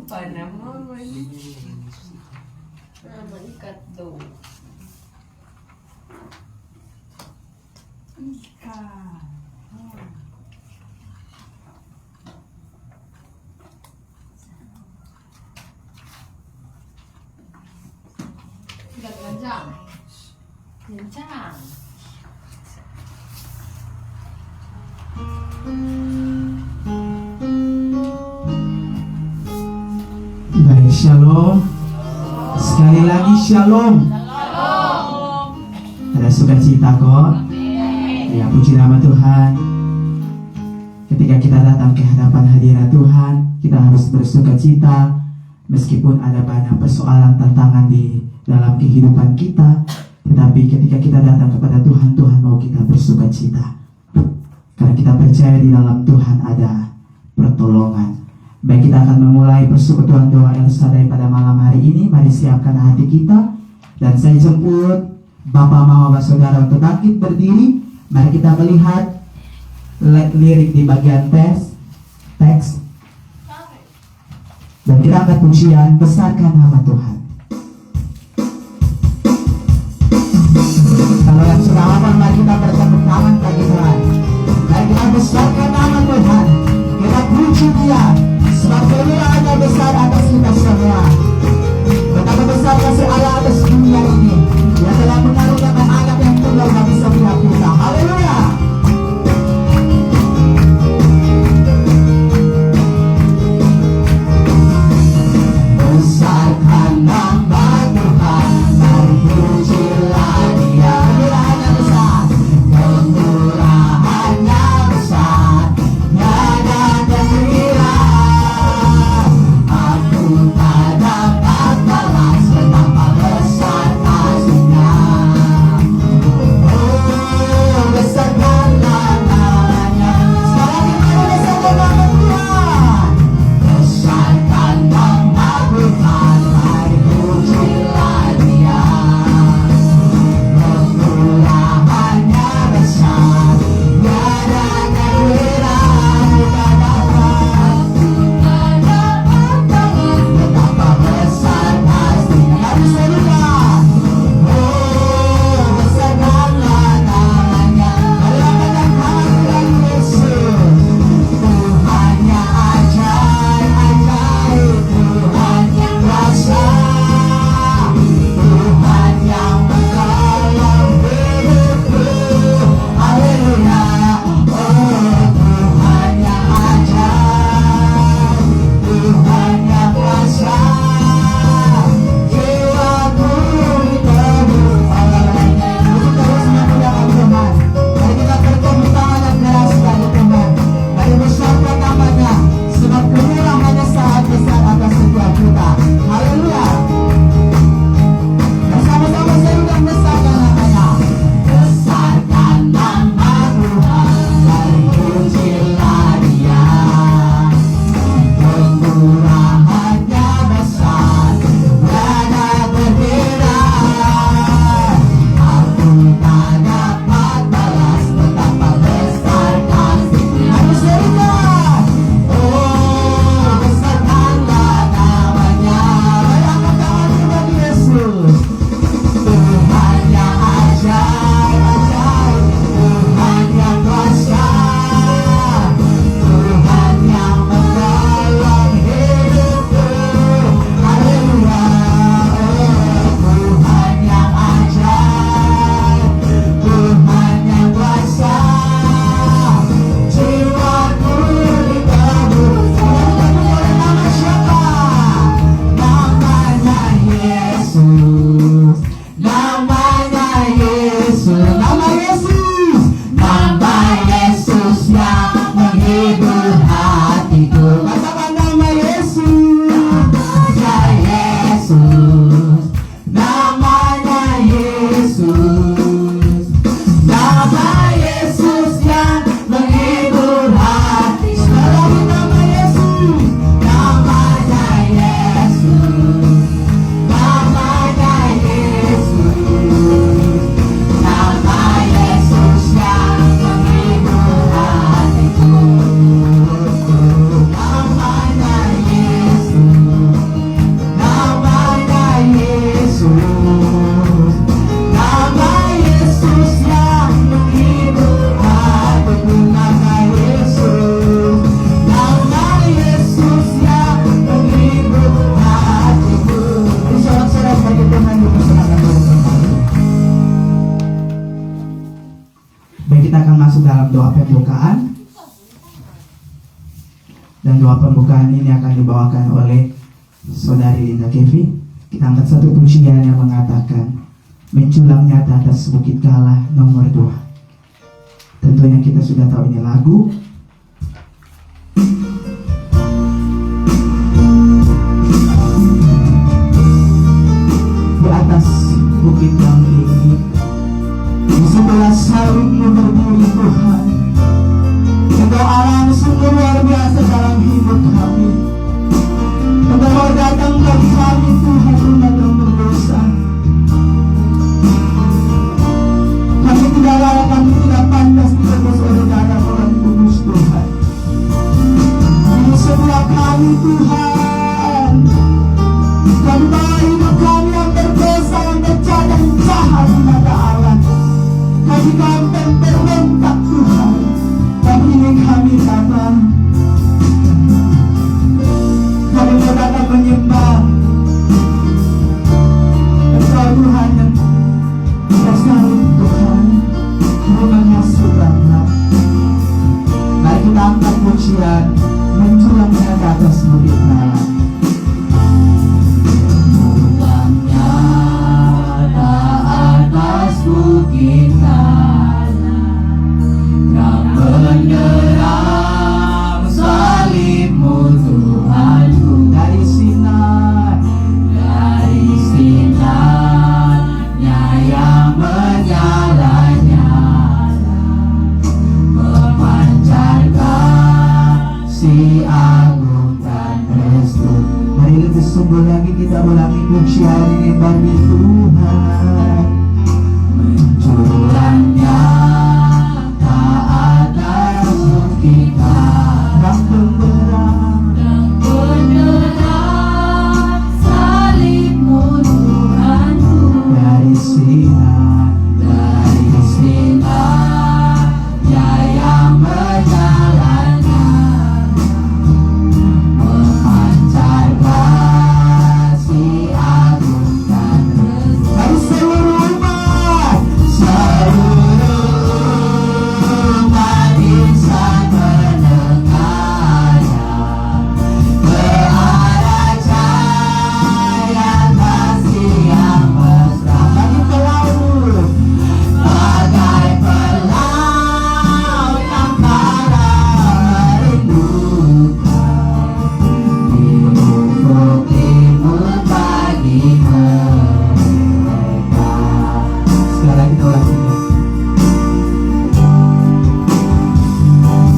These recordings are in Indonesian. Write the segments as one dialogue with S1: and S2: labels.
S1: Lupa namanya. Ikat tuh. Ikan. Ikat kencang. Kencang.
S2: Baik, shalom. Sekali lagi shalom. Ada sukacita kok. Ya, puji nama Tuhan. Ketika kita datang ke hadapan hadirat Tuhan, kita harus bersukacita meskipun ada banyak persoalan tantangan di dalam kehidupan kita. Tetapi ketika kita datang kepada Tuhan, Tuhan mau kita bersukacita. Karena kita percaya di dalam Tuhan ada pertolongan. Baik, kita akan memulai persekutuan doa El Shaddai pada malam hari ini. Mari siapkan hati kita. Dan saya jemput Bapak, Mama, Bapak, Saudara untuk bangkit berdiri. Mari kita melihat lirik di bagian teks. Dan kita akan pujian besarkan nama Tuhan. Kalau yang sudah hafal, mari kita bertepuk tangan bagi Tuhan. Mari kita besarkan nama Tuhan. Kita puji Dia. Sebab Dia ada besar atas kita semua. Betapa besar kasih Allah atas dunia ini. Dia telah mengaruniakan anak yang tunggal bagi setiap kita. Haleluya. Besarkan nama Tuhan, mari pujilah Dia. Murahnya besar, kemurahannya besar, tiada tandingan. Aku tak dapat balas betapa besar kasih-Nya. doa pembukaan. Dan doa pembukaan ini akan dibawakan oleh Saudari Linda Kevi. Kita angkat satu pujian yang mengatakan menculang nyata atas bukit Kala nomor 2. Tentunya kita sudah tahu ini lagu. Di atas bukit yang tinggi, di sebelah salibmu berdiri Tuhan. Engkau Allah sungguh luar biasa dalam hidup kami. Engkau mau datang bagi kami Tuhan umat yang berdosa. Kami tidak layak, kami tidak pantas ditebus oleh darah orang kudus Tuhan. Di sebelah kami Tuhan, kami bawa hidup kami yang berdosa, yang bejat dan jahat di mata Allah. Kami hampir terbentak Tuhan, tapi ini kami datang. Kami mau datang menyembah Engkau Tuhan yang bersalib Tuhan, mengasihi rahmat. Mari kita angkat pujian menculangnya ke atas bukit Kala. Menculangnya ke atas bukit Kala, yang menyerang salibmu Tuhanku. Dari sinarnya yang menyala-nyala, memancar kasih agung dan restu. Mari lebih sungguh lagi kita ulangi pujian ini bagi Tuhan. Menculangnya ke atas bukit Kala, yang benderang salibmu Tuhanku. Dari sinarnya yang menyala-nyala, memancar kasih agung dan restu. Dari seluruh umat insan mendengarnya, ke arah cahaya kasih yang mesra. Bagi pelaut, bagai pelaut yang kalah merindukan, di ufuk timur bagi mereka. Sekarang kita ulangi.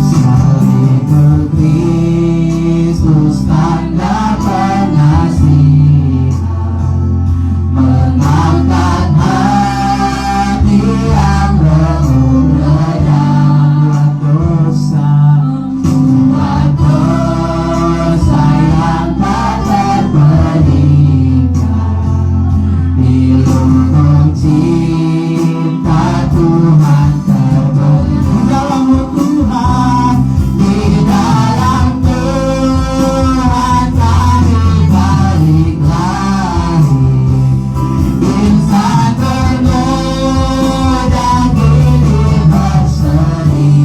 S2: Salibmu Kristus tanda pengasihan, mengangkat hati yang remuk redam, buat dosa yang tak terperingat. Di lubuk cinta Tuhan terbentuk. Di dalammu Tuhan, di dalam Tuhan kami balik lagi. Insan ternoda kini berseri,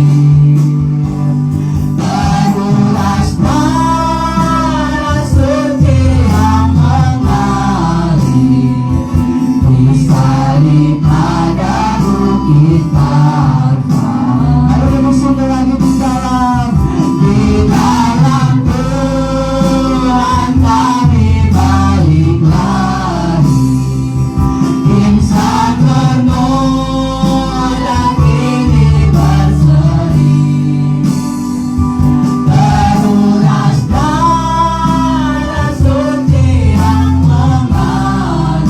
S2: terulas darah suci yang mengalir, disalib pada bukit Kala. Ayo lebih sungguh lagi di dalam Tuhan kami balik lagi. Insan ternoda kini berseri, terulas darah suci yang mengalir,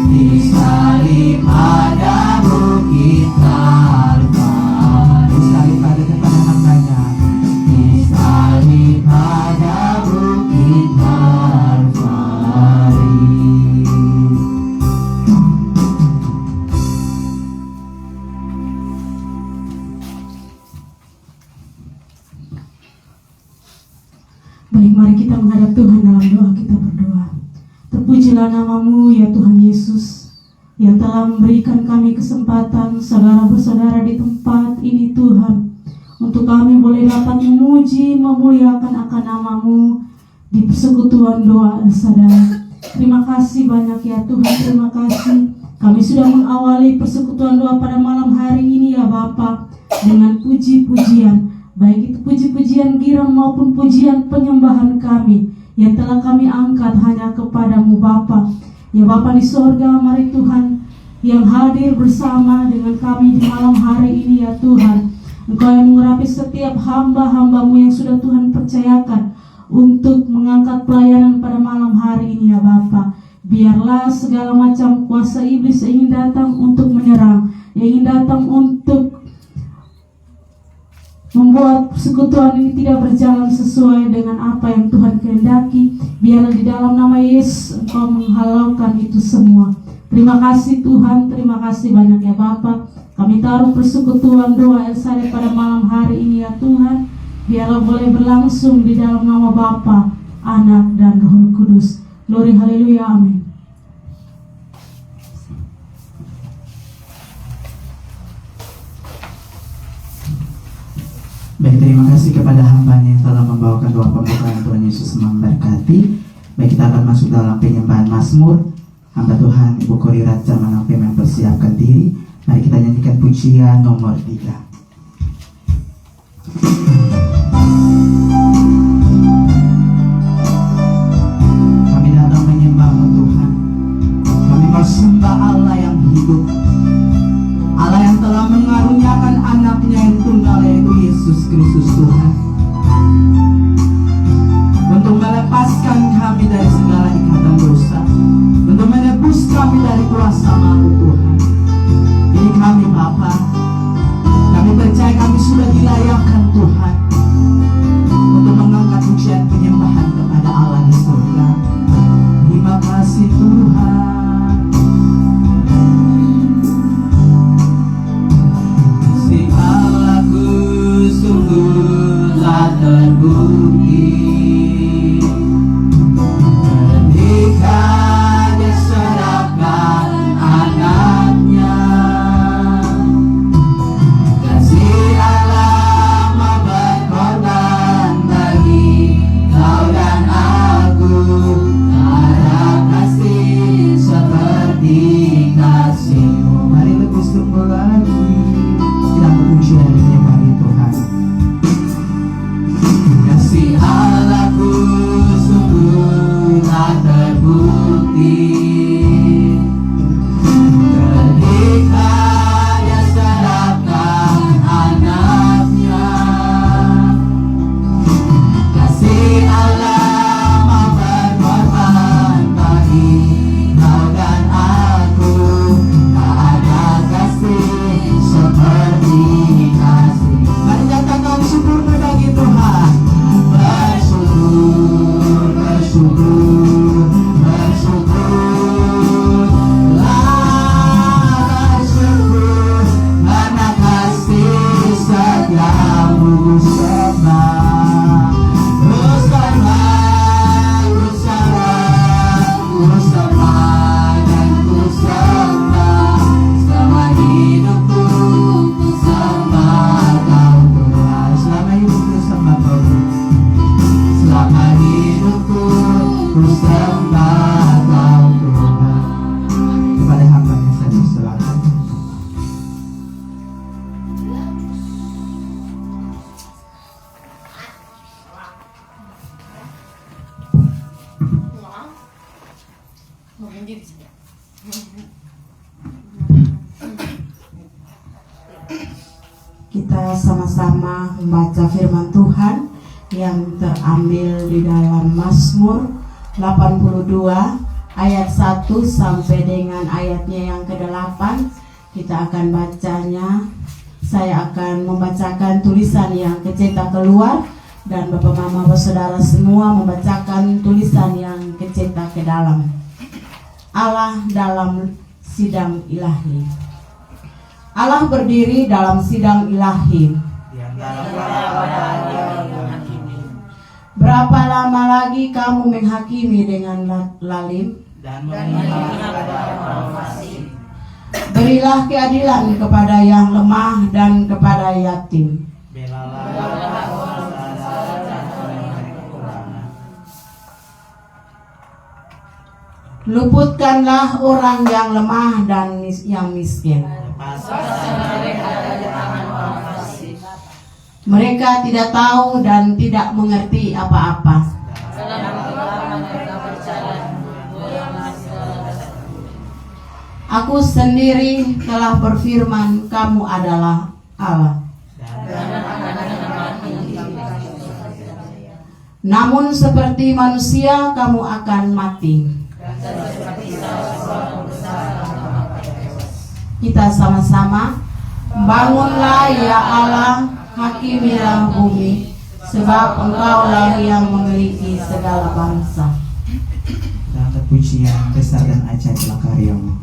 S2: disalib pada bukit Kala. Disalib pada kepada hambanya, disalib pada bukit Kalvari.
S3: Baik, mari kita menghadap Tuhan dalam doa. Kita berdoa. Terpujilah namamu ya Tuhan Yesus. yang telah memberikan kami kesempatan saudara bersaudara di tempat ini Tuhan, untuk kami boleh dapat memuji, memuliakan akan nama-Mu di persekutuan doa El-Shaddai. Terima kasih banyak ya Tuhan, terima kasih. Kami sudah mengawali persekutuan doa pada malam hari ini ya Bapa, dengan puji-pujian, baik itu puji-pujian girang maupun pujian penyembahan kami yang telah kami angkat hanya kepadamu Bapa. Ya Bapa di sorga, mari Tuhan yang hadir bersama dengan kami di malam hari ini ya Tuhan, Engkau yang mengurapi setiap hamba-hamba-Mu yang sudah Tuhan percayakan untuk mengangkat pelayanan pada malam hari ini ya Bapa. Biarlah segala macam kuasa iblis yang ingin datang untuk menyerang, yang ingin datang untuk membuat persekutuan ini tidak berjalan sesuai dengan apa yang Tuhan kehendaki, biarlah di dalam nama Yesus Engkau menghalaukan itu semua. Terima kasih Tuhan, terima kasih banyak ya Bapa. Kami taruh persekutuan doa El-Shaddai pada malam hari ini ya Tuhan, biarlah boleh berlangsung di dalam nama Bapa, Anak, dan Roh Kudus. Glory haleluya, amin.
S2: Baik, terima kasih kepada hamba-Nya yang telah membawakan doa pembukaan. Tuhan Yesus memberkati. Baik, kita akan masuk dalam penyembahan Mazmur. Hamba Tuhan Ibu Kori Raja Manape mempersiapkan diri. Mari kita nyanyikan pujian nomor 3. Kami datang menyembah-Mu Tuhan. Kami bersembah Allah yang hidup, Allah yang telah mengaruniakan anaknya yang tunggal, yaitu Yesus Kristus Tuhan, untuk melepaskan kami dari segala ikatan dosa, untuk menebus kami dari kuasa maut Tuhan. Ini kami Bapa, kami percaya kami sudah dilayakkan Tuhan untuk mengangkat pujian penyembahan kepada Allah di surga. Terima kasih Tuhan. Si Allahku sungguhlah terbukti ketika Dia serahkan anaknya. Kasih Allah mau berkorban bagi kau dan aku. Tak ada kasih seperti kasih-Mu. Mari lebih sungguh lagi kita berpuji dan menyembah Tuhan. Kasih Allahku sungguhlah terbukti ketika Dia serahkan anaknya. Kasih Allah mau berkorban bagi kau dan aku. Tak ada kasih seperti kasih. Mari nyatakan syukur bagi Tuhan. Bersyukur, bersyukur, bersyukurlah, bersyukur karena kasih setiamu ku sembah. Ku sembah, ku sembah, ku sembah dan ku sembah. Selama hidupku ku sembah Kau Tuhan. Selama hidupku sembah Kau Tuhan. Selama hidupku ku sembah Kau Tuhan. Kepada hamba-Nya saja silakan.
S3: Kita sama-sama membaca firman Tuhan yang terambil di dalam Mazmur 82 ayat 1 sampai dengan ayatnya yang ke-8. Kita akan bacanya. Saya akan membacakan tulisan yang kecetak keluar dan Bapak Mama Saudara semua membacakan tulisan yang kecetak ke dalam. Allah dalam sidang ilahi. Allah berdiri dalam sidang ilahi. Berapa lama lagi kamu menghakimi dengan lalim
S2: Dan menghakimi pada orang fasik.
S3: Berilah keadilan kepada yang lemah dan kepada yatim. Luputkanlah orang yang lemah dan yang miskin. Mereka tidak tahu dan tidak mengerti apa-apa. Aku sendiri telah berfirman, kamu adalah Allah. Namun seperti manusia kamu akan mati. Kita sama-sama bangunlah ya Allah, hakimilah bumi, sebab Engkaulah yang memiliki segala bangsa.
S2: Dan pujian besar dan ajaib telah karyamu.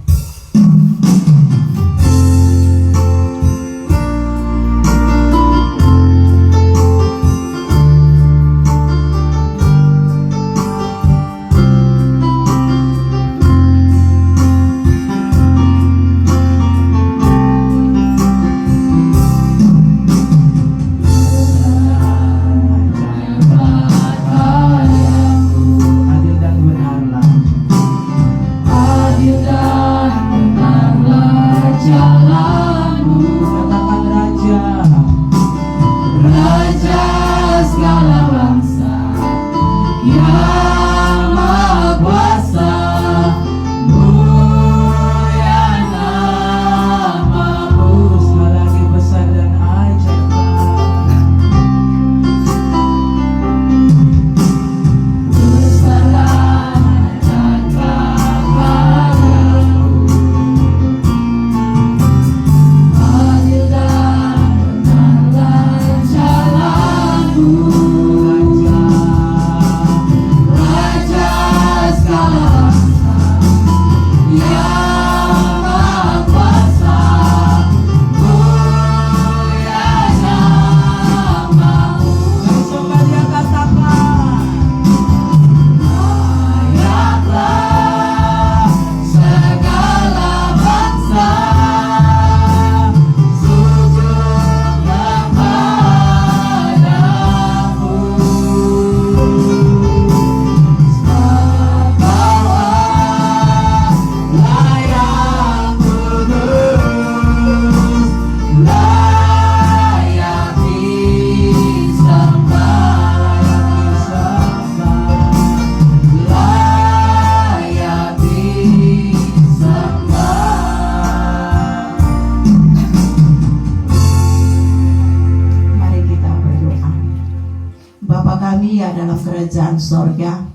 S3: dalam kerajaan sorga.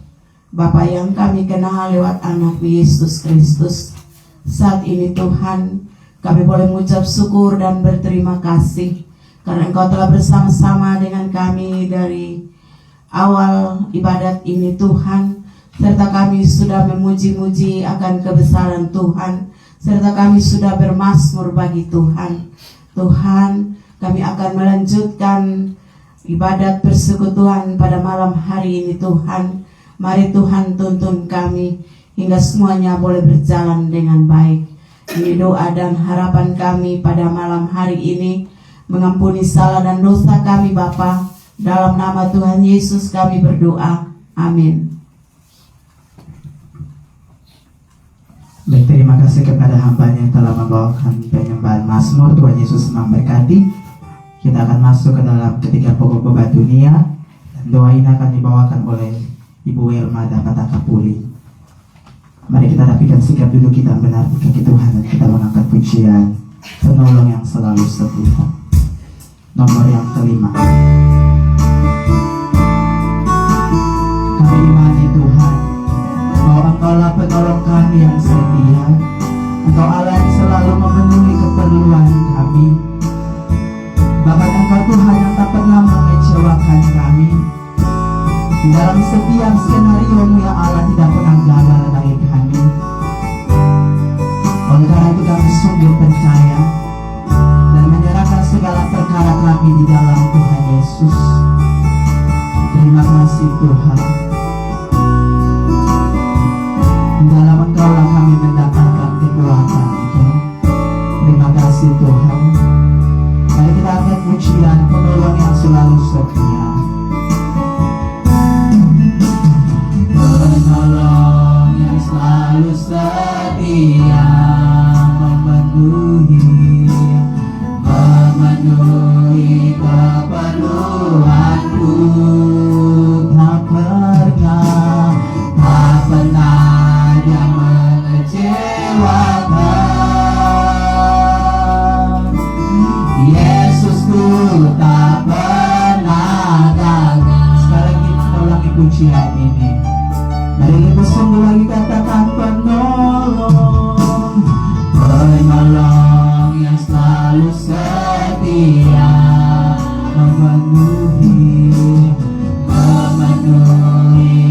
S3: Bapa yang kami kenal lewat anak Yesus Kristus, saat ini Tuhan kami boleh mengucap syukur dan berterima kasih karena Engkau telah bersama-sama dengan kami dari awal ibadat ini Tuhan, serta kami sudah memuji-muji akan kebesaran Tuhan, serta kami sudah bermazmur bagi Tuhan. Tuhan, kami akan melanjutkan ibadat persekutuan pada malam hari ini Tuhan. Mari Tuhan tuntun kami hingga semuanya boleh berjalan dengan baik. Ini doa dan harapan kami pada malam hari ini. Mengampuni salah dan dosa kami Bapa. Dalam nama Tuhan Yesus kami berdoa. Amin.
S2: Baik, terima kasih kepada hamba yang telah membawakan penyembahan Mazmur. Tuhan Yesus memberkati. Kita akan masuk ke dalam ketiga pokok beban dunia. Dan doa ini akan dibawakan oleh Ibu Wilma dapat Kapuli. Mari kita rapikan sikap duduk kita benar di kaki Tuhan dan kita mengangkat pujian Penolong yang selalu setia. Nomor yang kelima. Kami imani Tuhan bahwa Engkaulah penolong kami yang setia. Engkau Allah yang selalu memenuhi keperluan kami. Bahkan Engkau Tuhan yang tak pernah mengecewakan kami. Di dalam setiap skenario-Mu ya Allah tidak pernah gagal bagi kami. Oleh karena itu kami sungguh percaya dan menyerahkan segala perkara kami di dalam Tuhan Yesus. Terima kasih Tuhan. Di dalam Engkau lah kami mendapatkan kekuatan Tuhan. Tuhan ini. Mari kita sungguh lagi katakan penolong, penolong yang selalu setia memenuhi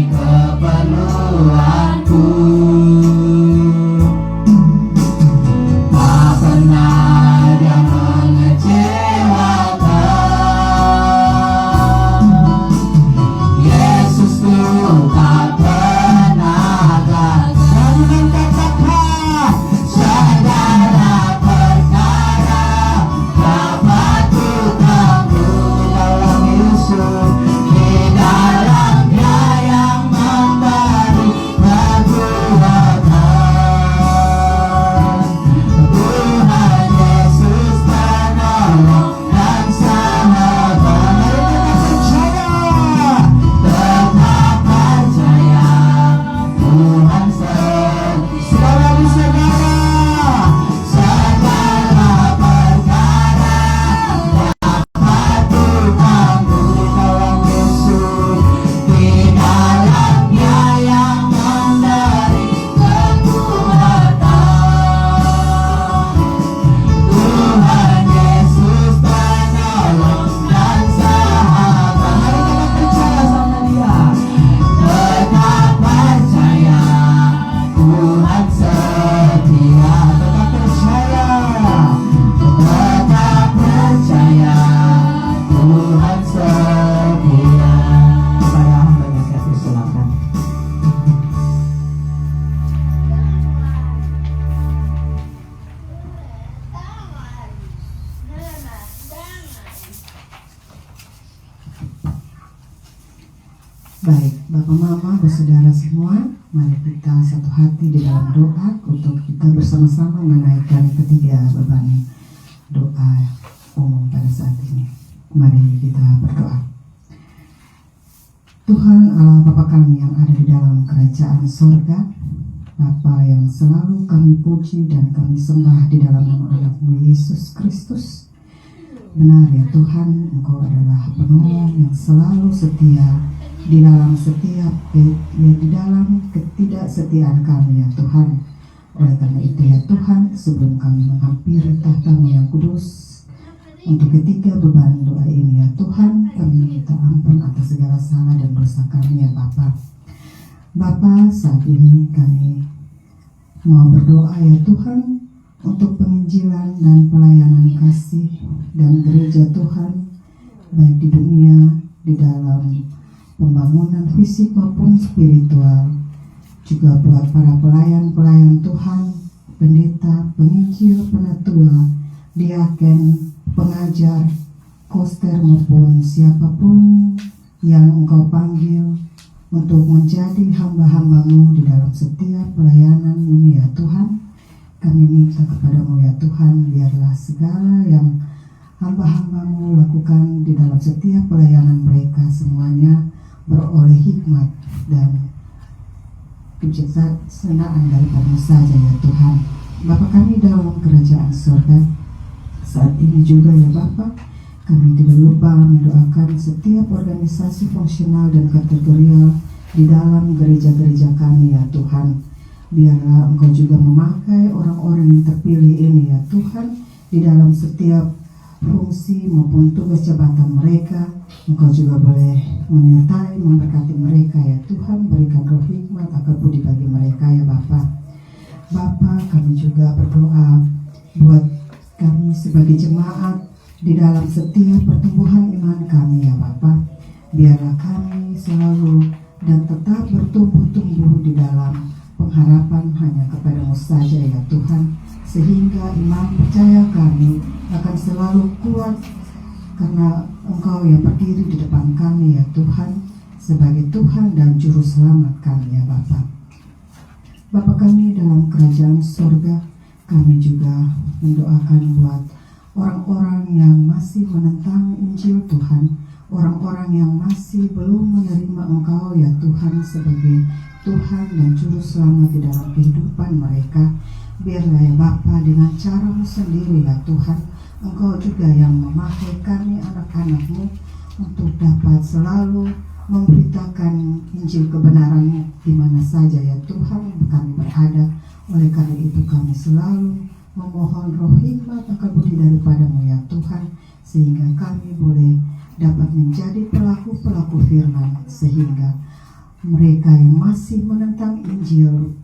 S2: keperluanku. Tak pernah dia mengecewakan. Yesusku tak pernah gagal. Dan katakan segala perkara dapat ku tempuh dalam Yesus, di dalam Dia yang memberi kekuatan. Tuhan Yesus penolong dan sahabat. Tetap percaya Tuhan segala perkara dapat ku tempuh dalam Yesus, di dalam Dia yang memberi kekuatan. Tuhan Yesus penolong dan sahabat. Mari kita percaya sama Dia. Tetap percaya Tuhan setia. Tetap percaya. Tetap percaya Tuhan setia. Kepada hamba-Nya saya persilakan.
S4: Baik, Bapak Mama, Saudara semua, mari kita satu hati di dalam doa untuk kita bersama-sama menaikkan ketiga beban doa umum pada saat ini. Mari kita berdoa. Tuhan Allah Bapa kami yang ada di dalam kerajaan sorga, Bapa yang selalu kami puji dan kami sembah di dalam nama anak-Mu Yesus Kristus. Benar ya Tuhan, Engkau adalah penolong yang selalu setia di dalam setiap di dalam ketidaksetiaan kami ya Tuhan. Oleh karena itu ya Tuhan, sebelum kami menghampiri tahta-Mu yang kudus, untuk ketiga beban doa ini ya Tuhan, kami minta ampun atas segala salah dan dosa kami ya Bapa. Bapa, saat ini kami mau berdoa ya Tuhan untuk penginjilan dan pelayanan kasih dan gereja Tuhan, baik di dunia, di dalam pembangunan fisik maupun spiritual, juga buat para pelayan-pelayan Tuhan, pendeta, penginjil, penatua, diaken, pengajar, koster maupun siapapun yang Engkau panggil untuk menjadi hamba-hamba-Mu di dalam setiap pelayanan ini ya Tuhan. Kami minta kepada-Mu ya Tuhan, biarlah segala yang hamba-hamba-Mu lakukan di dalam setiap pelayanan mereka semuanya beroleh hikmat dan kebijaksanaan daripada saja ya Tuhan. Bapa kami dalam kerajaan surga, saat ini juga ya Bapa, kami tidak lupa mendoakan setiap organisasi fungsional dan kategorial di dalam gereja-gereja kami ya Tuhan. Biarlah Engkau juga memakai orang-orang yang terpilih ini ya Tuhan, di dalam setiap fungsi maupun tugas jabatan mereka. Engkau juga boleh menyertai, memberkati mereka ya Tuhan. Berikan roh hikmat, akal budi bagi mereka ya Bapa. Bapa, kami juga berdoa buat kami sebagai jemaat di dalam setiap pertumbuhan iman kami ya Bapa. Biarlah kami selalu dan tetap bertumbuh-tumbuh di dalam pengharapan hanya kepada-Mu saja ya Tuhan, sehingga iman percaya kami akan selalu kuat karena Engkau yang berdiri di depan kami ya Tuhan, sebagai Tuhan dan Juru Selamat kami ya Bapa. Bapa kami dalam kerajaan surga, kami juga mendoakan buat orang-orang yang masih menentang Injil Tuhan, orang-orang yang masih belum menerima Engkau ya Tuhan sebagai Tuhan dan Juru Selamat di dalam kehidupan mereka. Biarlah ya Bapa, dengan cara-Mu sendiri ya Tuhan, Engkau juga yang memakai kami anak-anak-Mu untuk dapat selalu memberitakan Injil kebenaran di mana saja ya Tuhan kami berada. Oleh karena itu kami selalu memohon roh hikmat akal budi daripada-Mu ya Tuhan, sehingga kami boleh dapat menjadi pelaku-pelaku firman, sehingga mereka yang masih menentang Injil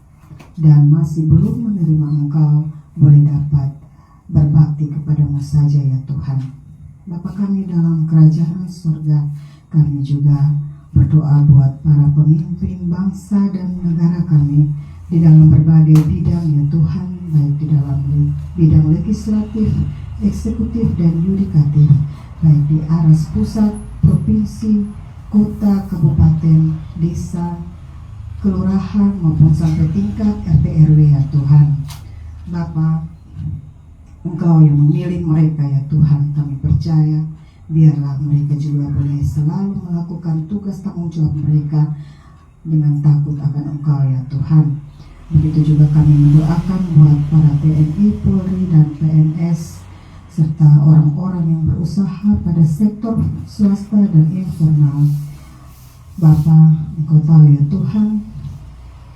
S4: dan masih belum menerima Engkau boleh dapat berbakti kepada-Mu saja ya Tuhan. Bapa kami dalam kerajaan surga, kami juga berdoa buat para pemimpin bangsa dan negara kami di dalam berbagai bidang ya Tuhan, baik di dalam bidang legislatif, eksekutif, dan yudikatif, baik di aras pusat, provinsi, kota, kabupaten, desa, kelurahan, maupun sampai tingkat RT RW ya Tuhan. Bapa, Engkau yang memilih mereka ya Tuhan, kami percaya biarlah mereka juga boleh selalu melakukan tugas tanggung jawab mereka dengan takut akan Engkau ya Tuhan. Begitu juga kami mendoakan buat para TNI, Polri, dan PNS serta orang-orang yang berusaha pada sektor swasta dan informal. Bapa, Engkau tahu ya Tuhan,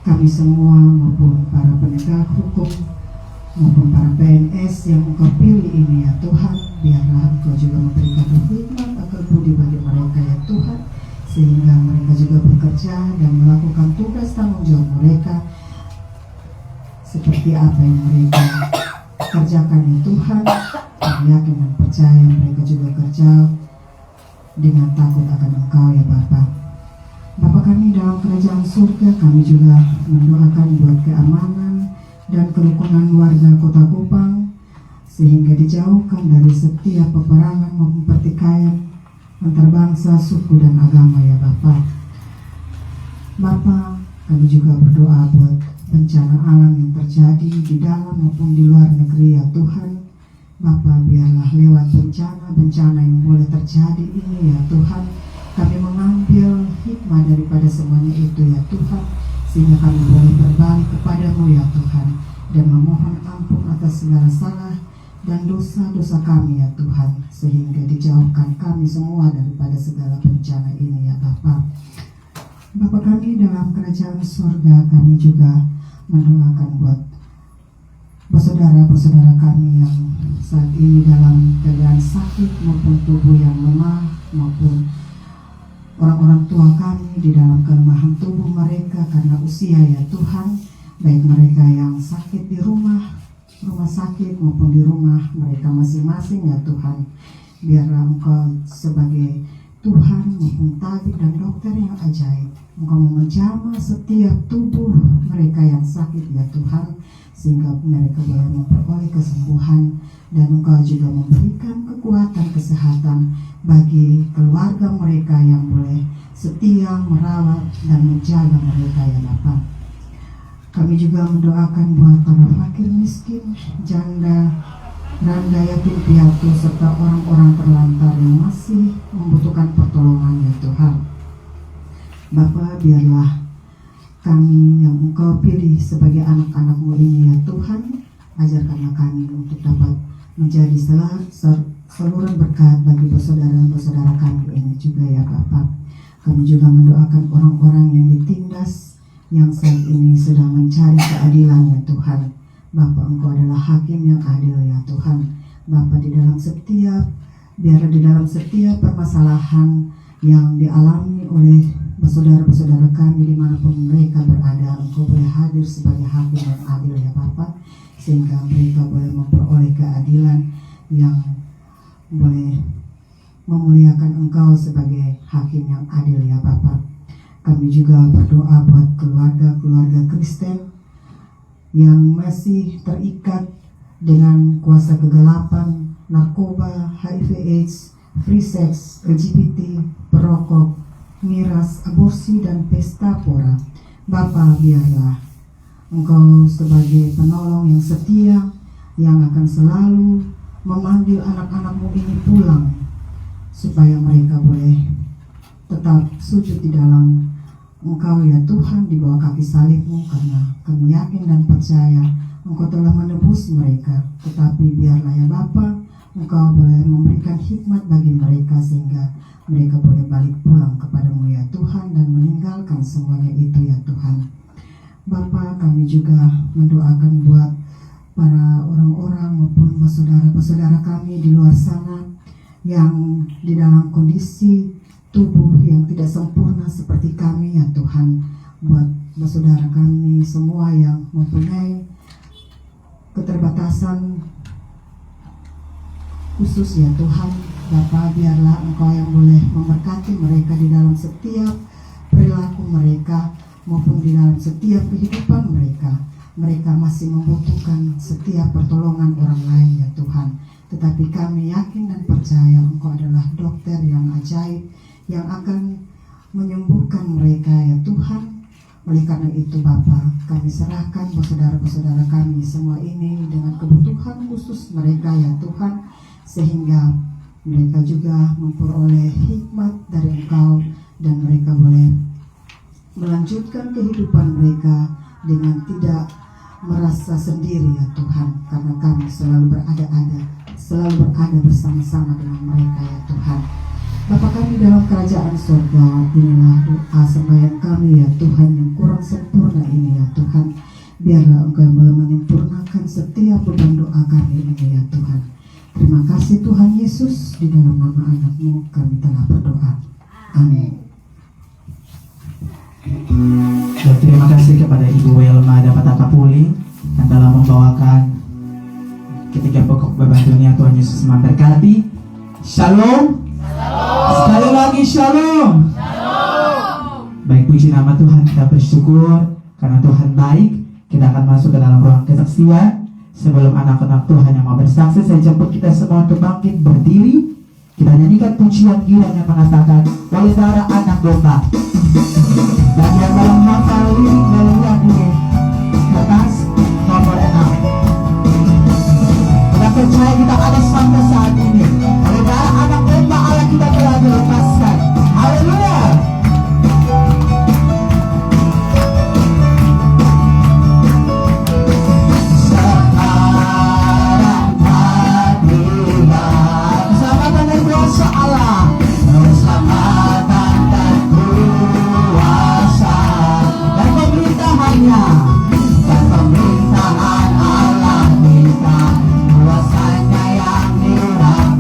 S4: kami semua maupun para penegak hukum maupun para PNS yang Engkau pilih ini ya Tuhan, biarlah Engkau juga memberikan hikmat akal budi bagi mereka ya Tuhan, sehingga mereka juga bekerja dan melakukan tugas tanggung jawab mereka seperti apa yang mereka kerjakan ya Tuhan. Kami yakin dan percaya mereka juga kerja dengan takut akan Engkau ya Bapa. Bapa kami dalam kerajaan surga, kami juga mendoakan buat keamanan dan kerukunan warga Kota Kupang, sehingga dijauhkan dari setiap peperangan maupun pertikaian antar bangsa, suku, dan agama ya Bapa. Bapa, kami juga berdoa buat bencana alam yang terjadi di dalam maupun di luar negeri ya Tuhan. Bapa, biarlah lewat bencana-bencana yang boleh terjadi ini ya Tuhan, kami mengambil hikmah daripada semuanya itu ya Tuhan, sehingga kami boleh berbalik kepada-Mu ya Tuhan, dan memohon ampun atas segala salah dan dosa-dosa kami ya Tuhan, sehingga dijauhkan kami semua daripada segala bencana ini ya Bapa. Bapa kami dalam kerajaan surga, kami juga mendoakan buat saudara-saudara kami yang saat ini dalam keadaan sakit maupun tubuh yang lemah, maupun orang-orang tua kami di dalam kelemahan tubuh mereka karena usia ya Tuhan, baik mereka yang sakit di rumah sakit maupun di rumah mereka masing-masing ya Tuhan. Biarlah Engkau sebagai Tuhan maupun tabib dan dokter yang ajaib, Engkau menjamah setiap tubuh mereka yang sakit ya Tuhan, sehingga mereka boleh memperoleh kesembuhan, dan Engkau juga memberikan kekuatan kesehatan bagi keluarga mereka yang boleh setia merawat dan menjaga mereka ya Bapa. Kami juga mendoakan buat para fakir miskin, janda, randa, yatim piatu, serta orang-orang terlantar yang masih membutuhkan pertolongan ya Tuhan. Bapa, biarlah kami yang Engkau pilih sebagai anak-anak-Mu ini ya Tuhan, ajarkanlah kami untuk dapat menjadi saluran berkat bagi saudara-saudara kami ini juga ya Bapa. Kami juga mendoakan orang-orang yang ditindas, yang saat ini sedang mencari keadilan ya Tuhan. Bapa, Engkau adalah hakim yang adil ya Tuhan. Bapa, biar di dalam setiap permasalahan yang dialami oleh saudara-saudara kami dimanapun mereka berada, Engkau boleh hadir sebagai hakim yang adil ya Bapa, sehingga mereka boleh memperoleh keadilan yang boleh memuliakan Engkau sebagai hakim yang adil ya Bapa. Kami juga berdoa buat keluarga-keluarga Kristen yang masih terikat dengan kuasa kegelapan, narkoba, HIV/AIDS, free sex, LGBT, perokok, miras, aborsi, dan pesta pora. Bapa, biarlah Engkau sebagai penolong yang setia, yang akan selalu memanggil anak-anak-Mu ini pulang, supaya mereka boleh tetap sujud di dalam Engkau ya Tuhan, di bawah kaki salib-Mu, karena kami yakin dan percaya Engkau telah menebus mereka. Tetapi biarlah ya Bapa, Engkau boleh memberikan hikmat bagi mereka sehingga mereka boleh balik pulang kepadamu ya Tuhan dan meninggalkan semuanya itu ya Tuhan. Bapa, kami juga mendoakan buat para orang-orang maupun saudara-saudara kami di luar sana yang di dalam kondisi tubuh yang tidak sempurna seperti kami ya Tuhan. Buat saudara kami semua yang mempunyai keterbatasan khusus ya Tuhan, Bapa, biarlah Engkau yang boleh memberkati mereka di dalam setiap perilaku mereka maupun di dalam setiap kehidupan mereka. Mereka masih membutuhkan setiap pertolongan orang lain ya Tuhan. Tetapi kami yakin dan percaya Engkau adalah dokter yang ajaib yang akan menyembuhkan mereka ya Tuhan. Oleh karena itu Bapa, kami serahkan saudara-saudara kami semua ini dengan kebutuhan khusus mereka ya Tuhan, sehingga mereka juga memperoleh hikmat dari Engkau dan mereka boleh melanjutkan kehidupan mereka dengan tidak merasa sendiri ya Tuhan, karena kami selalu berada bersama-sama dengan mereka ya Tuhan. Bapa kami dalam kerajaan surga, inilah doa sembahyang kami ya Tuhan yang kurang sempurna ini ya Tuhan. Biarlah Engkau yang boleh menyempurnakan setiap beban doa kami ini ya Tuhan. Terima kasih Tuhan Yesus, di dalam nama anak-Mu kami telah berdoa. Amin.
S2: Dan terima kasih kepada Ibu Welma dapat Kapuli yang telah membawakan ketiga pokok beban dunia. Tuhan Yesus memberkati. Shalom. Sekali lagi shalom. Baik, puji nama Tuhan, kita bersyukur karena Tuhan baik. Kita akan masuk ke dalam ruang kesaksian. Sebelum anak-anak Tuhan yang mau bersaksi, saya jemput kita semua untuk bangkit berdiri. Kita nyanyikan pujian Gilang yang mengatakan, oleh darah anak domba. Dan yang dalam hafal lirik melihat di kertas nomor 6. Kita percaya kita ada sampai saat ini. Oleh darah anak domba Allah kita telah dilepaskan. Haleluya. Pemerintahan Allah kita, kuasanya yang dirah.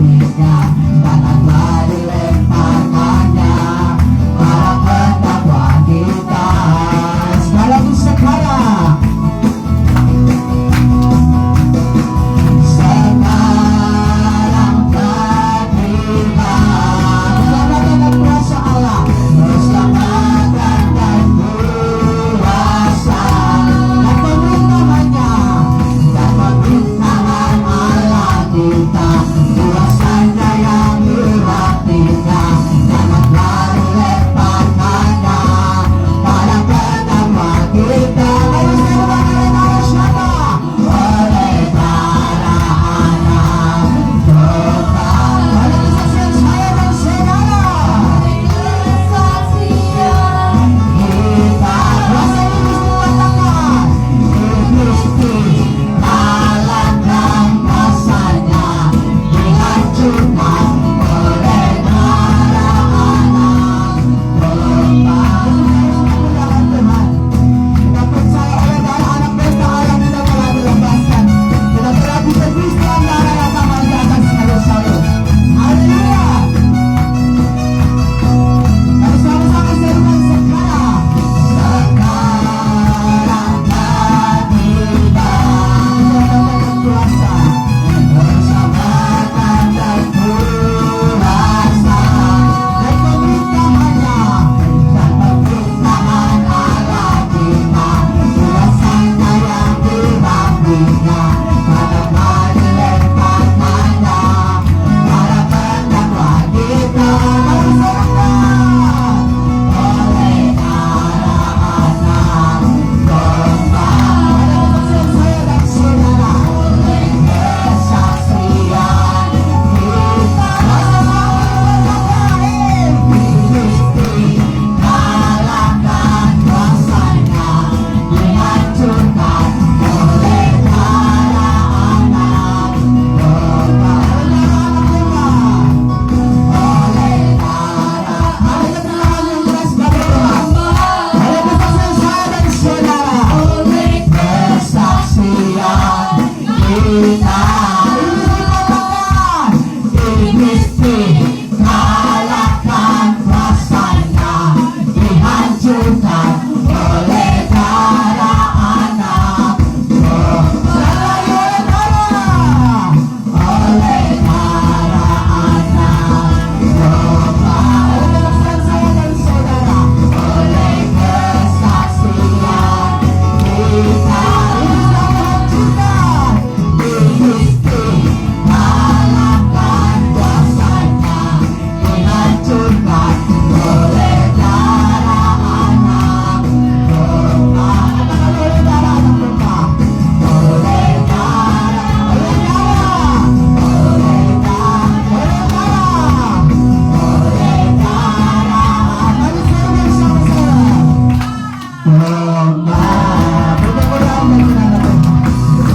S2: Nah, mudah-mudahan itu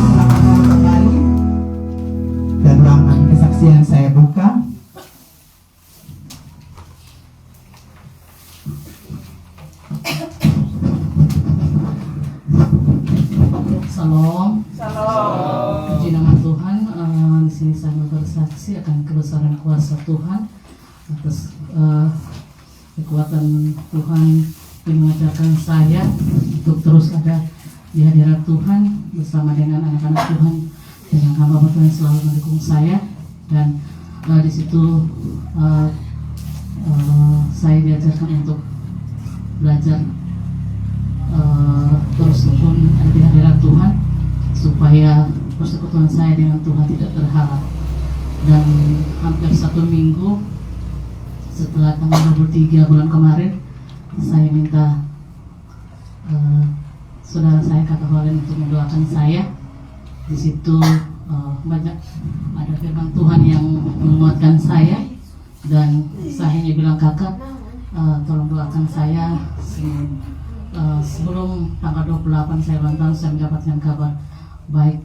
S2: melakukan kembali dan ruangan kesaksian saya buka.
S3: Salam. Puji nama Tuhan. Di sini saya mau bersaksi akan kebesaran kuasa Tuhan atas kekuatan Tuhan yang mengajarkan saya untuk terus ada di hadirat Tuhan bersama dengan anak-anak Tuhan, dengan hamba Tuhan yang selalu mendukung saya. Dan di situ saya diajarkan untuk belajar terus pun ada di hadirat Tuhan supaya persekutuan saya dengan Tuhan tidak terhalang. Dan hampir 1 minggu setelah tanggal 23 bulan kemarin, saya minta saudara saya Kakak Holen untuk mendoakan saya. Di situ banyak ada firman Tuhan yang menguatkan saya, dan saya hanya bilang, Kakak tolong doakan saya. Sebelum tanggal 28 saya bantang, saya mendapatkan kabar baik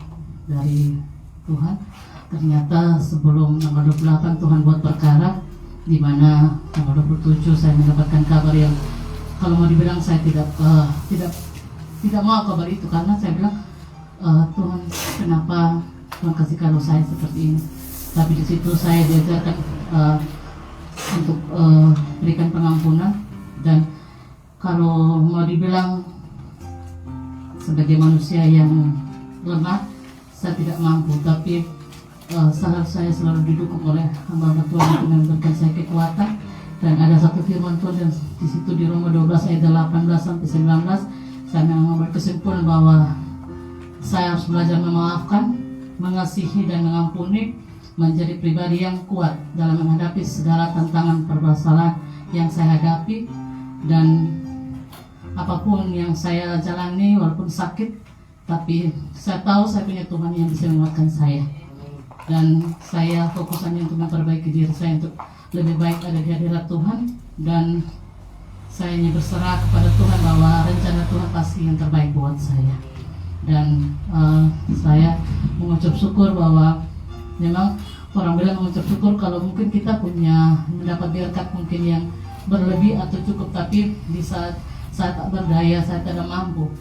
S3: dari Tuhan. Ternyata sebelum tanggal 28 Tuhan buat perkara, di mana tanggal 27 saya mendapatkan kabar yang kalau mau dibilang saya tidak mau kabar itu, karena saya bilang Tuhan, kenapa Tuhan kasih kalau saya seperti ini. Tapi di situ saya diajarkan untuk berikan pengampunan. Dan kalau mau dibilang sebagai manusia yang lemah, saya tidak mampu, tapi saya selalu didukung oleh hamba Tuhan untuk memberikan saya kekuatan. Dan ada satu firman Tuhan yang di situ di Roma 12 ayat 18 sampai 19, saya mengambil kesimpulan bahwa saya harus belajar memaafkan, mengasihi dan mengampuni, menjadi pribadi yang kuat dalam menghadapi segala tantangan permasalahan yang saya hadapi. Dan apapun yang saya jalani, walaupun sakit, tapi saya tahu saya punya Tuhan yang bisa menguatkan saya. Dan saya fokusannya untuk memperbaiki diri saya untuk lebih baik ada di hadirat Tuhan. Dan saya hanya berserah kepada Tuhan bahwa rencana Tuhan pasti yang terbaik buat saya. Dan saya mengucap syukur bahwa memang orang bilang mengucap syukur kalau mungkin kita punya mendapat berkat mungkin yang berlebih atau cukup, tapi di saat saya tak berdaya, saya tidak mampu.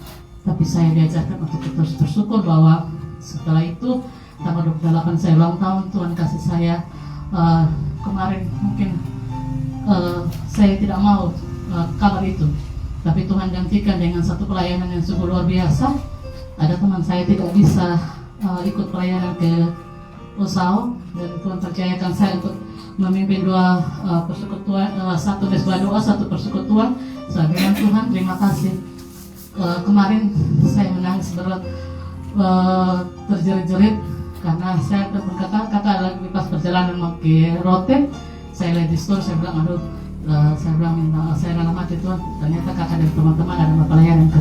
S3: Tapi saya diajarkan untuk terus bersyukur bahwa setelah itu tanggal 28 saya ulang tahun, Tuhan kasih saya kemarin mungkin saya tidak mau kabar itu, tapi Tuhan gantikan dengan satu pelayanan yang sungguh luar biasa. Ada teman saya tidak bisa ikut pelayanan ke Osao, dan Tuhan percayakan saya untuk memimpin 2 persekutuan, 1 mesbah doa, 1 persekutuan. Saya bilang, Tuhan terima kasih. Kemarin saya menangis berat, terjerit-jerit karena saya berkata, kakak lagi pas perjalanan mau ke Rote, saya lihat di store, saya bilang aduh, saya bilang minta, saya dalam hati Tuhan, ternyata kakak dan teman-teman ada pelayanan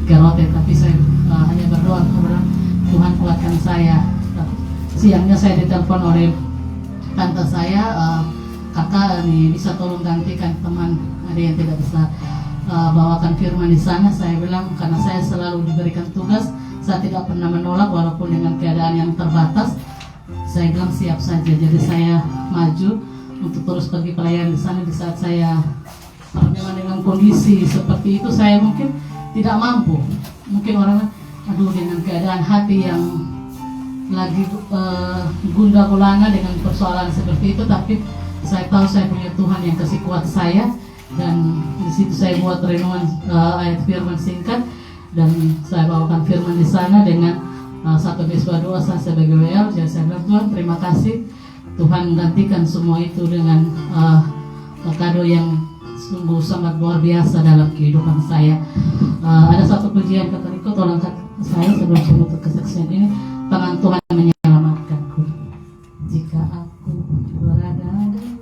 S3: ke Rote, tapi saya hanya berdoa, bilang Tuhan kuatkan saya. Siangnya saya ditelepon oleh tante saya, kakak nih bisa tolong gantikan teman ada yang tidak bisa bawakan firman di sana. Saya bilang karena saya selalu diberikan tugas, saya tidak pernah menolak walaupun dengan keadaan yang terbatas. Saya bilang siap saja, jadi saya maju untuk terus pergi pelayanan di sana. Di saat saya memang dengan kondisi seperti itu, saya mungkin tidak mampu. Mungkin orang aduh dengan keadaan hati yang lagi gundah gulana dengan persoalan seperti itu, tapi saya tahu saya punya Tuhan yang kasih kuat saya. Dan di situ saya buat renungan ayat firman singkat, dan saya bawakan firman di sana dengan 1 mesbah doa saya sebagai WL. Jadi saya bilang Tuhan terima kasih, Tuhan gantikan semua itu dengan kado yang sungguh sangat luar biasa dalam kehidupan saya. Ada satu pujian kata Riko, tolong saya sebelum saya menutup kesaksian ini, tangan Tuhan menyelamatkanku jika aku berada di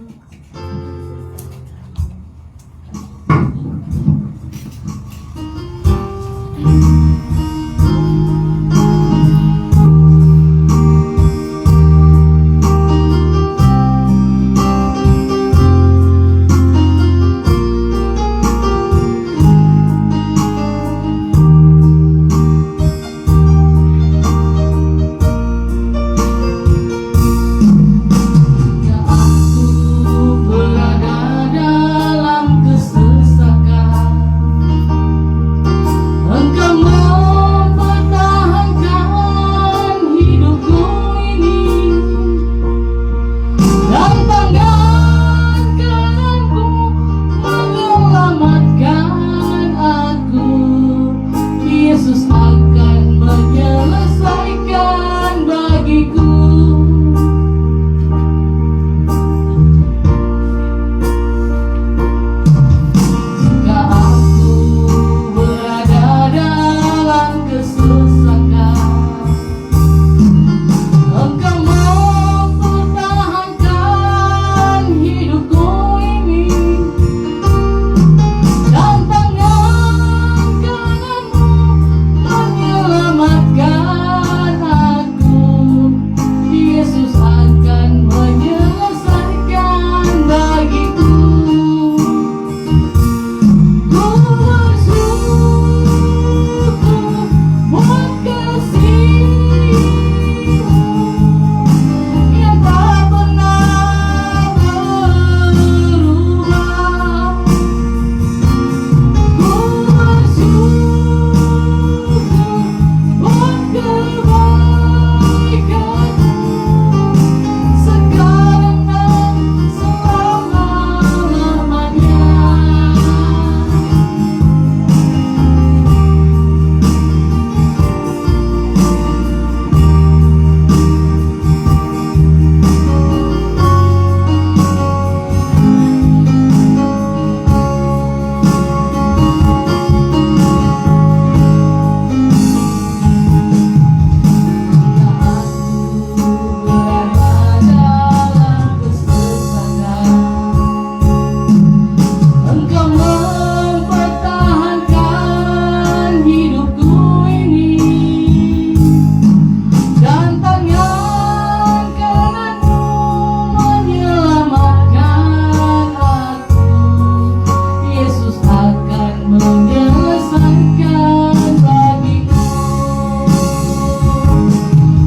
S3: selesaikan bagiku.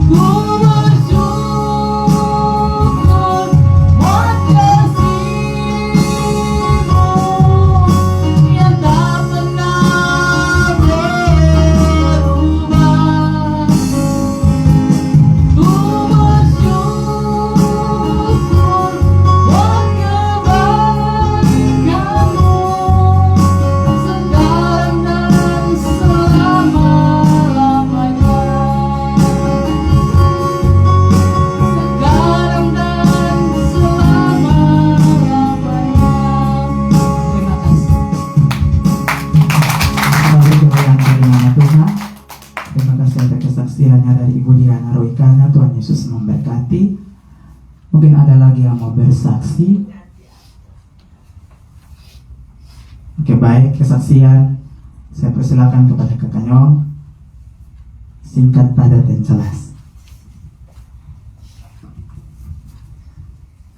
S3: Ku bersyukur buat kasih-Mu yang tak pernah berubah. Ku bersyukur buat kebaikan-Mu sekarang dan selama-lamanya. Sekarang dan selama-lamanya. Terima kasih.
S2: Selalu kemuliaan dari nama Tuhan. Terima kasih atas kesaksiannya dari Ibu Diana Roikana. Tuhan Yesus memberkati. Mungkin ada lagi yang mau bersaksi. Oke, baik, kesaksian. Saya persilakan kepada Kakak Nyong. Singkat, padat, dan jelas.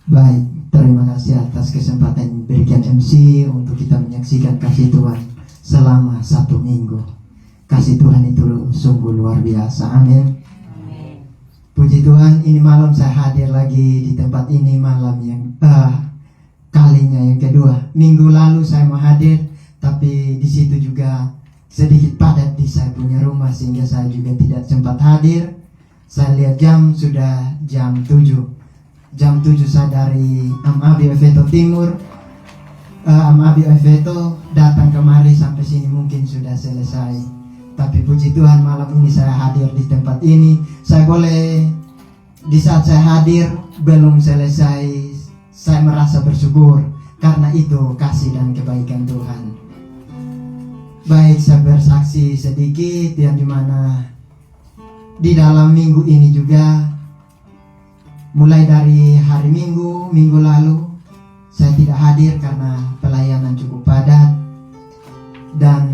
S5: Baik, terima kasih atas kesempatan yang diberikan MC untuk kita menyaksikan kasih Tuhan selama 1 minggu. Kasih Tuhan itu sungguh luar biasa. Amin. Puji Tuhan, ini malam saya hadir lagi di tempat ini, malam yang kalinya yang kedua. Minggu lalu saya mau hadir, tapi di situ juga sedikit padat di saya punya rumah sehingga saya juga tidak sempat hadir. Saya lihat jam sudah jam 7. Jam 7 saya dari Amabi Veto Timur, Amabi Veto datang kemari sampai sini mungkin sudah selesai. Tapi puji Tuhan malam ini saya hadir di tempat ini. Saya boleh di saat saya hadir belum selesai, saya merasa bersyukur karena itu kasih dan kebaikan Tuhan. Baik, saya bersaksi sedikit yang dimana di dalam minggu ini juga, mulai dari hari minggu lalu saya tidak hadir karena pelayanan cukup padat, dan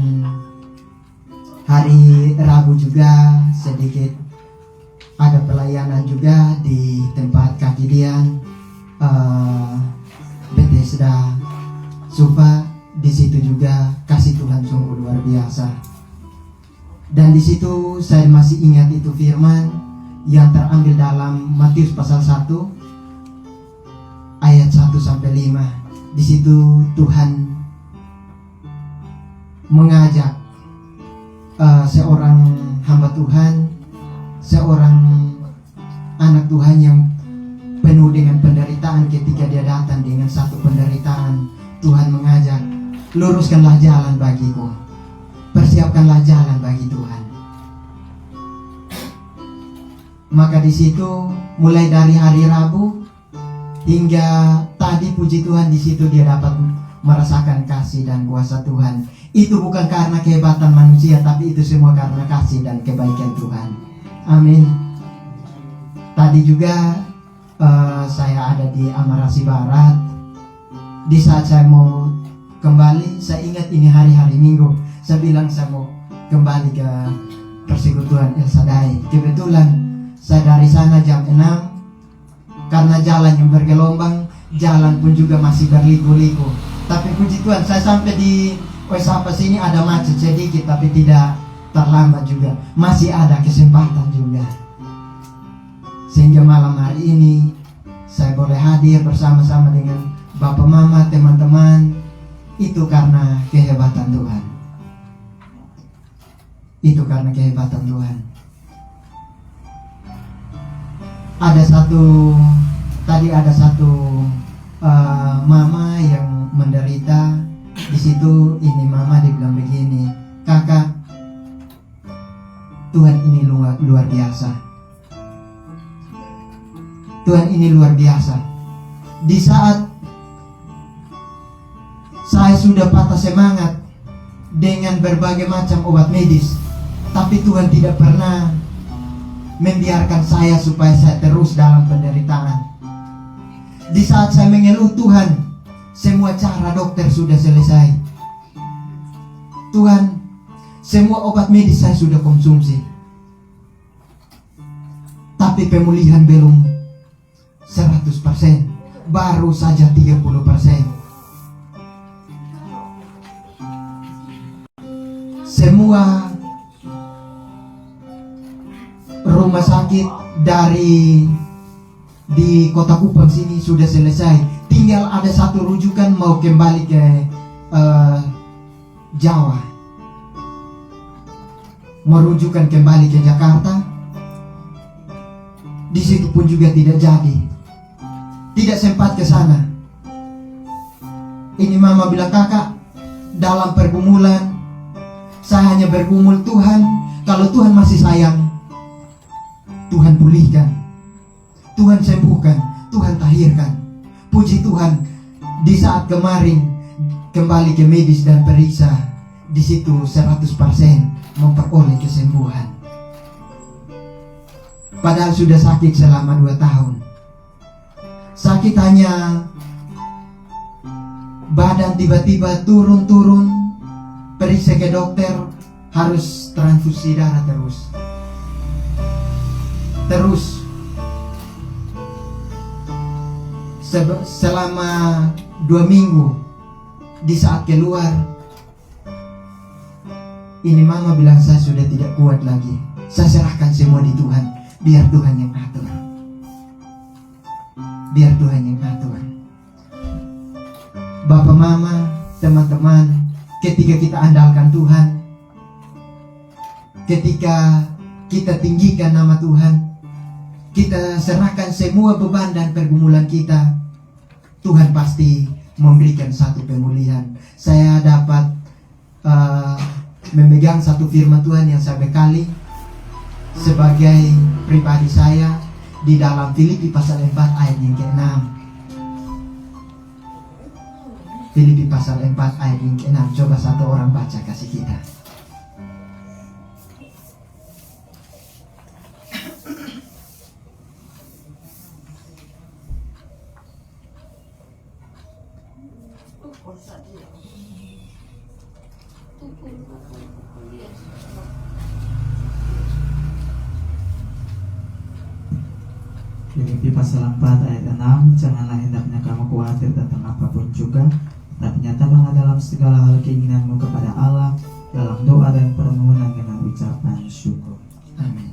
S5: hari Rabu juga sedikit ada pelayanan juga di tempat kejadian Bethesda Supa. Di situ juga kasih Tuhan sungguh luar biasa. Dan di situ saya masih ingat itu firman yang terambil dalam Matius pasal 1 ayat 1 sampai 5. Di situ Tuhan mengajak seorang hamba Tuhan, seorang anak Tuhan yang penuh dengan penderitaan. Ketika dia datang dengan satu penderitaan, Tuhan mengajak, luruskanlah jalan bagiku, persiapkanlah jalan bagi Tuhan. Maka di situ mulai dari hari Rabu hingga tadi puji Tuhan, di situ dia dapat merasakan kasih dan kuasa Tuhan. Itu bukan karena kehebatan manusia, tapi itu semua karena kasih dan kebaikan Tuhan. Amin. Tadi juga saya ada di Amarasi Barat. Di saat saya mau kembali, saya ingat ini hari-hari Minggu. Saya bilang saya mau kembali ke Persekutuan El Shaddai. Kebetulan saya dari sana jam 6. Karena jalan yang bergelombang, jalan pun juga masih berliku-liku. Tapi puji Tuhan, saya sampai di Wesapa sini ada macet sedikit, tapi tidak terlambat juga. Masih ada kesempatan juga. Sehingga malam hari ini saya boleh hadir bersama-sama dengan Bapak Mama, teman-teman. Itu karena kehebatan Tuhan. Itu karena kehebatan Tuhan. Tadi ada satu mama yang menderita. Di situ ini mama dibilang begini, kakak, Tuhan ini luar biasa. Tuhan ini luar biasa. Di saat saya sudah patah semangat dengan berbagai macam obat medis, tapi Tuhan tidak pernah membiarkan saya supaya saya terus dalam penderitaan. Di saat saya mengeluh, Tuhan, semua cara dokter sudah selesai. Tuhan, semua obat medis saya sudah konsumsi, tapi pemulihan belum 100%, baru saja 30%. semua rumah sakit di Kota Kupang sini sudah selesai. Tinggal ada satu rujukan mau kembali ke Jawa, merujukan kembali ke Jakarta. Di situ pun juga tidak jadi, tidak sempat ke sana. Ini mama bilang, kakak, dalam pergumulan saya hanya bergumul, Tuhan, kalau Tuhan masih sayang, Tuhan pulihkan, Tuhan sembuhkan, Tuhan tahirkan. Puji Tuhan, di saat kemarin kembali ke medis dan periksa, di situ 100% memperoleh kesembuhan. Padahal sudah sakit selama 2 tahun. Sakit hanya badan tiba-tiba turun-turun, periksa ke dokter, harus transfusi darah terus. Selama 2 minggu. Di saat keluar, ini mama bilang, saya sudah tidak kuat lagi, saya serahkan semua di Tuhan, biar Tuhan yang atur, biar Tuhan yang atur. Bapak mama, teman-teman, ketika kita andalkan Tuhan, ketika kita tinggikan nama Tuhan, kita serahkan semua beban dan pergumulan kita, Tuhan pasti memberikan satu pemulihan. Saya dapat memegang satu firman Tuhan yang saya bekali sebagai pribadi saya di dalam Filipi pasal 4 ayat yang ke-6. Filipi pasal 4 ayat yang ke-6. Coba satu orang baca kasih kita.
S2: Filipi pasal 4 ayat 6. Janganlah hendaknya kamu khawatir tentang apapun juga, tapi nyatakanlah dalam segala hal keinginanmu kepada Allah dalam doa dan permohonan dengan ucapan syukur.
S5: Amin.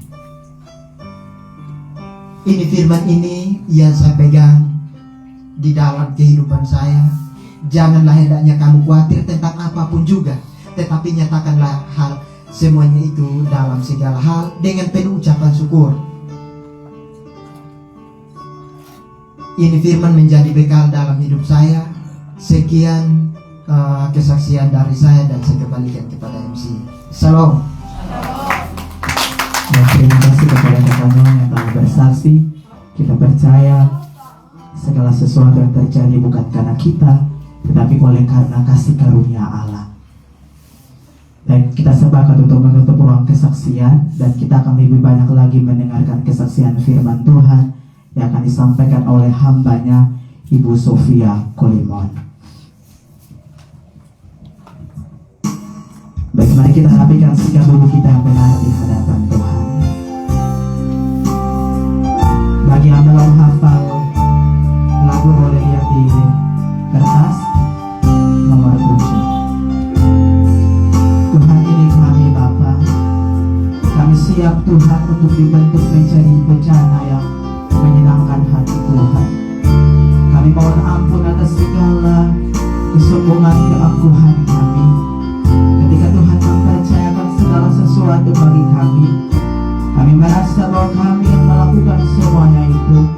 S5: Ini firman ini yang saya pegang di dalam kehidupan saya. Janganlah hendaknya kamu khawatir tentang apapun juga, tetapi nyatakanlah hal semuanya itu dalam segala hal dengan penuh ucapan syukur. Ini firman menjadi bekal dalam hidup saya. Sekian kesaksian dari saya dan saya kembalikan kepada MC. Salam.
S2: Dan terima kasih kepada kakaknya yang telah bersaksi. Kita percaya segala sesuatu yang terjadi bukan karena kita, tetapi oleh karena kasih karunia Allah. Dan kita sepakat untuk menutup ruang kesaksian, dan kita akan lebih banyak lagi mendengarkan kesaksian firman Tuhan yang akan disampaikan oleh hambanya Ibu Sofia Kolimon. Baik, mari kita rapikan sikap dulu kita yang benar di hadapan Tuhan. Bagi yang belum hafal lagu, boleh lihat di kertas nomor 7. Tuhan, ini kami Bapa, kami siap Tuhan untuk dibentuk menjadi bejana yang menyenangkan hati Tuhan. Kami mohon ampun atas segala kesombongan, keangkuhan kami. Ketika Tuhan mempercayakan segala sesuatu bagi kami, kami merasa bahwa kami yang melakukan semuanya itu,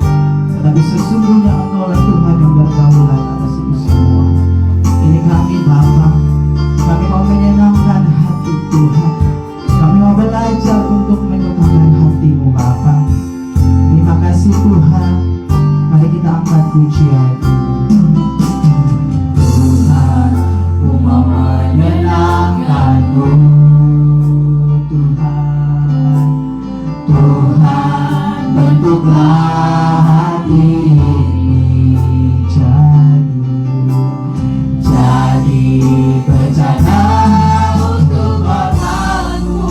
S2: tetapi sesungguhnya Engkaulah Tuhan yang berdaulat atas itu semua. Ini kami Bapa, kami mau menyenangkan hati Tuhan. Kami mau belajar untuk menyukakan hati-Mu Bapa. Terima kasih Tuhan. Mari kita angkat pujian ini. Tuhan, ku mau menyenangkan-Mu. Tuhan, Tuhan, bentuklah hati ini jadi bejana untuk hormat-Mu.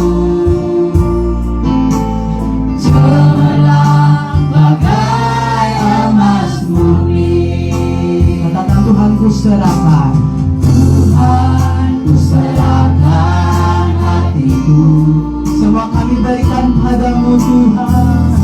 S2: Cemerlang bagai emas murni. Katakan, Tuhan, ku serahkan. Tuhan, ku serahkan Semua kami berikan padamu Tuhan.